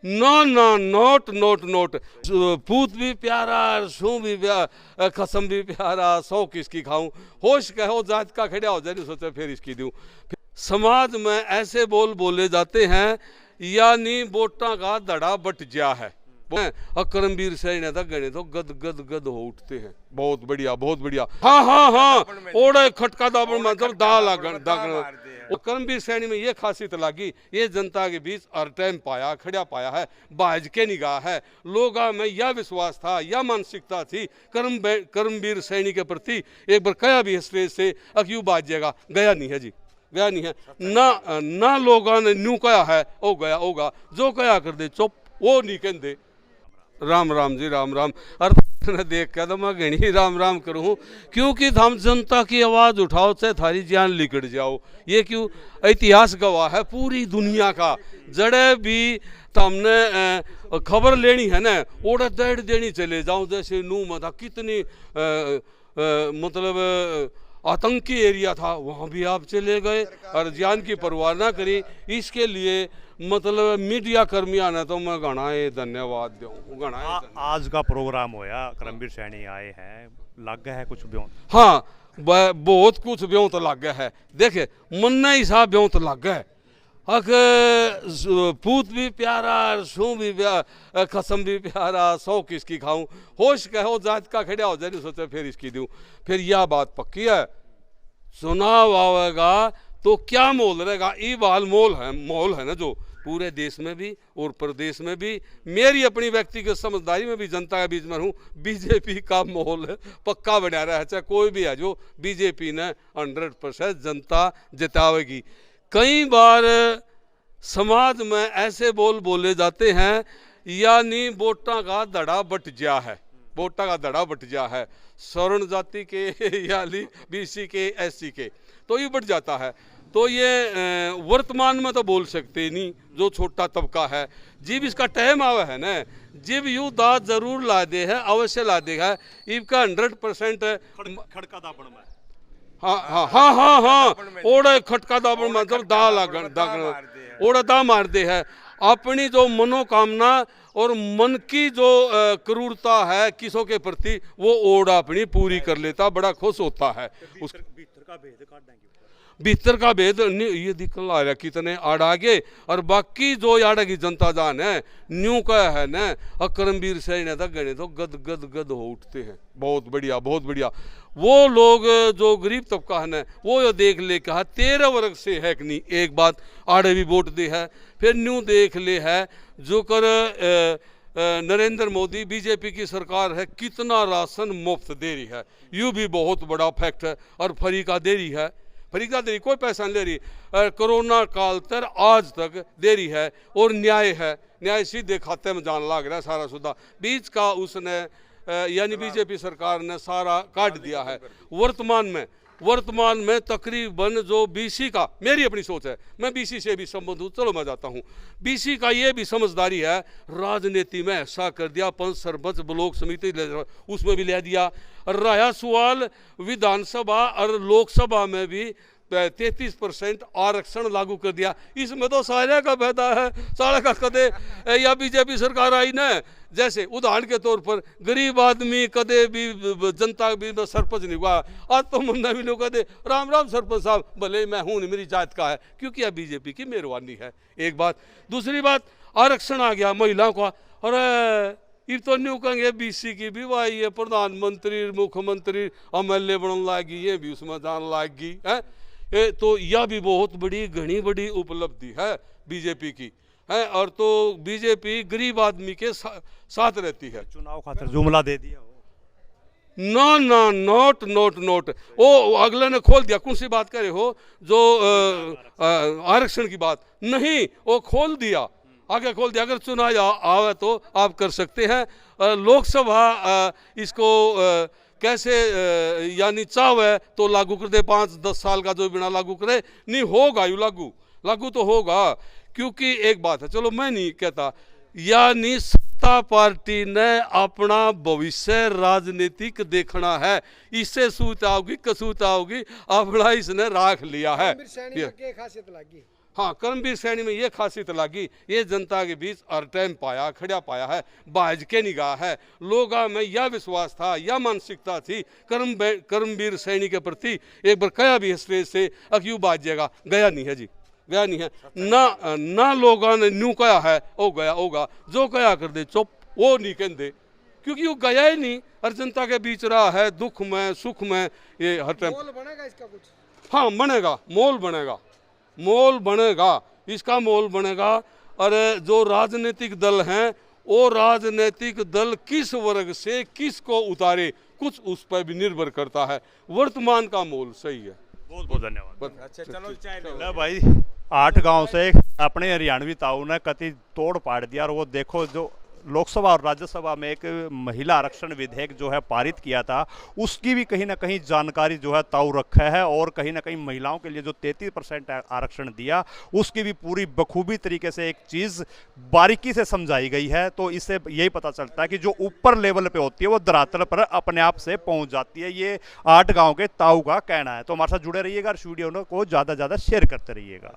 ना ना note note note पूत भी प्यारा शू भी कसम भी प्यारा सौ किसकी खाऊं होश कहो जात का खड़ा हो जाए नहीं सोचे फिर इसकी दूं। समाज में ऐसे बोल बोले जाते हैं यानी वोटा का दड़ा बट गया है। करमवीर सैनी था गणे तो गद गद गद हो उठते हैं। बहुत बढ़िया बहुत बढ़िया। हाँ हाँ हाँ ओड़े खटका दाबण मतलब दाग करमवीर सैनी में ये खासियत लगी, ये जनता के बीच हर टाइम पाया खड़ा पाया है, बाज के निगाह है। लोगों में यह विश्वास था, यह मानसिकता थी करमवीर सैनी के प्रति। एक बार कया भी स्टेज से अक्यू बाज जाएगा, गया नहीं है जी, गया नहीं है ना लोगों ने न्यू कया है ओ गया होगा, जो कया कर दे चुप वो नहीं कहते। राम राम जी राम राम। अर्थ देख कर तो मैं घनी राम राम करूँ, क्योंकि हम जनता की आवाज़ उठाओ चाहे थारी जान लिकड़ जाओ। ये क्यों इतिहास गवाह है पूरी दुनिया का। जड़े भी हमने खबर लेनी है ना ओड़ा दड़ देनी चले जाओ। जैसे नू में था कितनी मतलब आतंकी एरिया था, वहाँ भी आप चले गए और जान की परवाह ना करी। इसके लिए मतलब मीडिया कर्मियों ने तो मैं घनाए धन्यवाद दूँ घनाए। आज का प्रोग्राम होया करमवीर सैनी आए हैं, लग गया है कुछ ब्यों? हाँ बहुत कुछ ब्यों तो लग गया है। देखे मन हिसाब ब्यों तो लग गया है। अक पूत भी प्यारा शू भी कसम भी प्यारा सौ किसकी खाऊं होश कहो जात का खड़ा हो जाए नहीं सोचे फिर इसकी दूं। फिर यह बात पक्की है, चुनाव आवेगा तो क्या मोल रहेगा। ये बाल मोल है ना जो पूरे देश में भी और प्रदेश में भी। मेरी अपनी व्यक्तिगत समझदारी में भी जनता के बीच में हूँ, बीजेपी का मोल पक्का बना रहा है। चाहे कोई भी है जो बीजेपी ने 100% जनता जितावेगी। कई बार समाज में ऐसे बोल बोले जाते हैं यानी वोटा का दड़ा बट गया है, वोटा का दड़ा बट गया है। स्वर्ण जाति के यानी बीसी के एससी के तो ये बढ़ जाता है। तो ये वर्तमान में तो बोल सकते नहीं, जो छोटा तबका है जीव इसका टाइम आवा है ना, जीव यू दाद जरूर ला दे है, अवश्य ला देगा। इसका 100% खड़का दाबण में हाँ हाँ हाँ हाँ हाँ ओड़े खटका दाबण मतलब दाग ओड़ा दा मार दे है। अपनी जो मनोकामना और मन की जो क्रूरता है किसों के प्रति वो ओड़ा अपनी पूरी कर लेता, बड़ा खुश होता है। उस भीतर का भेद ये दिखल आ रहा कितने आड़ागे और बाकी जो आड़ा की जनता जान है न्यू का है ना करमवीर सैनी था गणे तो गद गद गद हो उठते हैं। बहुत बढ़िया बहुत बढ़िया। वो लोग जो गरीब तबका है ना वो ये देख ले कहा 13 वर्ग से है कि नहीं, एक बात आड़े भी वोट दे है। फिर न्यू देख ले है जो कर नरेंद्र मोदी बीजेपी की सरकार है कितना राशन मुफ्त दे रही है, यूँ भी बहुत बड़ा फैक्ट है। और फ्री का दे रही है, फरीदा दे रही, कोई पैसा नहीं ले रही। कोरोना काल तर आज तक दे रही है। और न्याय है, न्याय सीधे खाते में जान लग रहा है सारा सुधा। बीच का उसने यानी बीजेपी सरकार ने सारा काट दिया है। वर्तमान में तकरीबन जो बीसी का, मेरी अपनी सोच है, मैं बीसी से भी संबंध हूँ, चलो मैं जाता हूँ। बीसी का ये भी समझदारी है, राजनीति में ऐसा कर दिया पंच सरपंच ब्लॉक समिति उसमें भी ले दिया। रहा सवाल विधानसभा और लोकसभा में भी 33% आरक्षण लागू कर दिया। इसमें तो सारे का फायदा है, सारा का कदे या बीजेपी सरकार आई ना। जैसे उदाहरण के तौर पर गरीब आदमी कदे भी जनता भी सरपंच नहीं हुआ, आज तो मुन्ना भी लोग कहते राम राम सरपंच साहब, भले मैं हूँ मेरी जात का है, क्योंकि यह बीजेपी की मेहरबानी है। एक बात। दूसरी बात आरक्षण आ गया महिलाओं का, और ये तो न्यू कहेंगे बीसी की भी वाई है, प्रधानमंत्री मुख्यमंत्री एमएलए बनने लागी, ये भी उसमें जान लागी है। तो यह भी बहुत बड़ी घनी बड़ी उपलब्धि है बीजेपी की है। और तो बीजेपी गरीब आदमी के साथ रहती है। चुनाव खातिर जुमला दे दिया हो ना ना नोट नोट नोट वो अगले ने खोल दिया। कौन सी बात करे हो, जो आरक्षण की बात नहीं, वो खोल दिया, आगे खोल दिया। अगर चुनाव आवे तो आप कर सकते हैं। लोकसभा इसको कैसे यानी चाहे तो लागू कर दे, 5-10 साल का जो बिना लागू करे नहीं होगा, यू लागू तो होगा। क्योंकि एक बात है, चलो मैं नहीं कहता, यानी सत्ता पार्टी ने अपना भविष्य राजनीतिक देखना है, इससे सूत आओगी कसूत आओगी अपना इसने राख लिया है। खासियत लगी हाँ, कर्मवीर सैनी में ये खासियत लगी, ये जनता के बीच हर टाइम पाया खड़ा पाया है, बाज के निगाह है। लोगों में यह विश्वास था, यह मानसिकता थी कर्मवीर सैनी के प्रति। एक बार कहा भी है स्टेज से अक्यू बाजिएगा, गया नहीं है जी, गया नहीं है ना लोगों ने न्यू कहा है ओ गया होगा, जो कहा कर दे चुप वो नहीं कहते, क्योंकि वो गया ही नहीं, हर जनता के बीच रहा है, दुख में सुख में। ये हर टाइम मोल बनेगा इसका कुछ? हाँ बनेगा, मोल बनेगा, मोल बनेगा, इसका मोल बनेगा। और जो राजनीतिक दल हैं वो राजनीतिक दल किस वर्ग से किसको उतारे कुछ उस पर भी निर्भर करता है। वर्तमान का मोल सही है। बहुत बहुत धन्यवाद। अच्छा चलो चाय ले भाई, 8 गांव से अपने हरियाणवी ताऊ ने कति तोड़ पाड़ दिया। और वो देखो, जो लोकसभा और राज्यसभा में एक महिला आरक्षण विधेयक जो है पारित किया था, उसकी भी कहीं ना कहीं जानकारी जो है ताऊ रखा है। और कहीं ना कहीं महिलाओं के लिए जो 33% आरक्षण दिया, उसकी भी पूरी बखूबी तरीके से एक चीज़ बारीकी से समझाई गई है। तो इससे यही पता चलता है कि जो ऊपर लेवल पे होती है वो धरातल पर अपने आप से पहुंच जाती है। ये 8 गाँव के ताऊ का कहना है। तो हमारे साथ जुड़े रहिएगा और वीडियो को ज़्यादा से ज़्यादा शेयर करते रहिएगा।